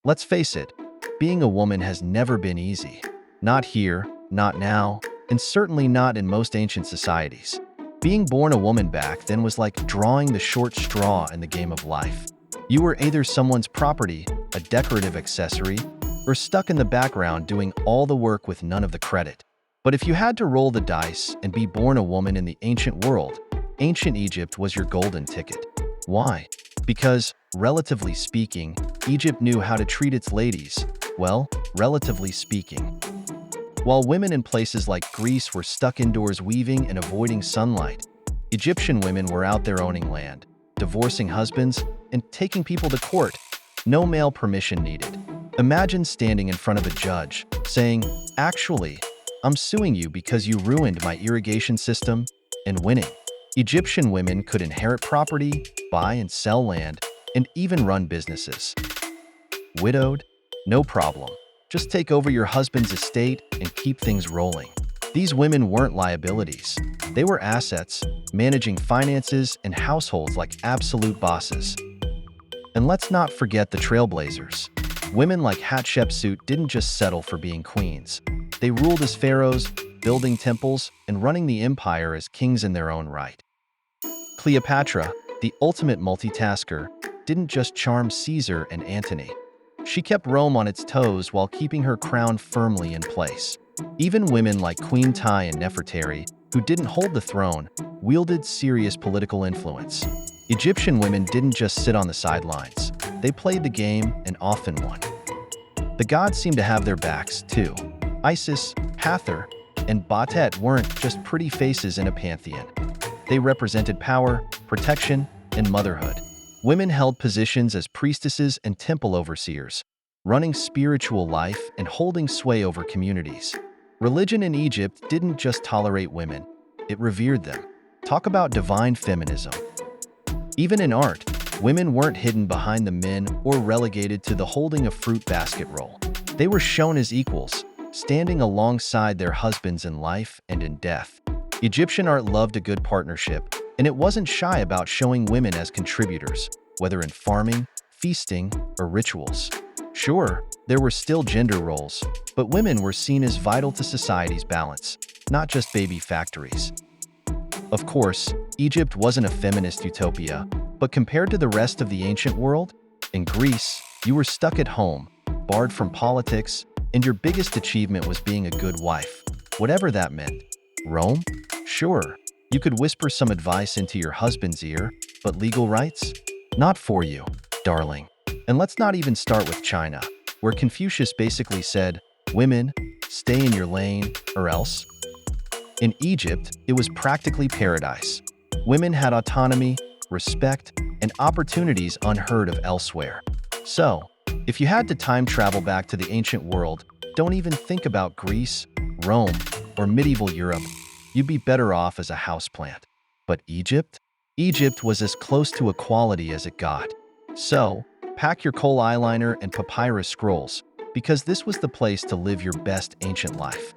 Let's face it, being a woman has never been easy. Not here, not now, and certainly not in most ancient societies. Being born a woman back then was like drawing the short straw in the game of life. You were either someone's property, a decorative accessory, or stuck in the background doing all the work with none of the credit. But if you had to roll the dice and be born a woman in the ancient world, ancient Egypt was your golden ticket. Why? Because, relatively speaking, Egypt knew how to treat its ladies, well, relatively speaking. While women in places like Greece were stuck indoors weaving and avoiding sunlight, Egyptian women were out there owning land, divorcing husbands, and taking people to court. No male permission needed. Imagine standing in front of a judge, saying, "Actually, I'm suing you because you ruined my irrigation system," and winning. Egyptian women could inherit property, buy and sell land, and even run businesses. Widowed? No problem. Just take over your husband's estate and keep things rolling. These women weren't liabilities. They were assets, managing finances and households like absolute bosses. And let's not forget the trailblazers. Women like Hatshepsut didn't just settle for being queens. They ruled as pharaohs, building temples, and running the empire as kings in their own right. Cleopatra, the ultimate multitasker, didn't just charm Caesar and Antony. She kept Rome on its toes while keeping her crown firmly in place. Even women like Queen Tai and Nefertari, who didn't hold the throne, wielded serious political influence. Egyptian women didn't just sit on the sidelines. They played the game and often won. The gods seemed to have their backs, too. Isis, Hathor, and Batet weren't just pretty faces in a pantheon. They represented power, protection, and motherhood. Women held positions as priestesses and temple overseers, running spiritual life and holding sway over communities. Religion in Egypt didn't just tolerate women, it revered them. Talk about divine feminism. Even in art, women weren't hidden behind the men or relegated to the holding a fruit basket role. They were shown as equals, standing alongside their husbands in life and in death. Egyptian art loved a good partnership, and it wasn't shy about showing women as contributors, whether in farming, feasting, or rituals. Sure, there were still gender roles, but women were seen as vital to society's balance, not just baby factories. Of course, Egypt wasn't a feminist utopia, but compared to the rest of the ancient world, in Greece, you were stuck at home, barred from politics, and your biggest achievement was being a good wife, whatever that meant. Rome? Sure, you could whisper some advice into your husband's ear, but legal rights? Not for you, darling. And let's not even start with China, where Confucius basically said, "Women, stay in your lane, or else." In Egypt, it was practically paradise. Women had autonomy, respect, and opportunities unheard of elsewhere. So, if you had to time travel back to the ancient world, don't even think about Greece, Rome, or medieval Europe. You'd be better off as a houseplant. But Egypt? Egypt was as close to equality as it got. So, pack your kohl eyeliner and papyrus scrolls, because this was the place to live your best ancient life.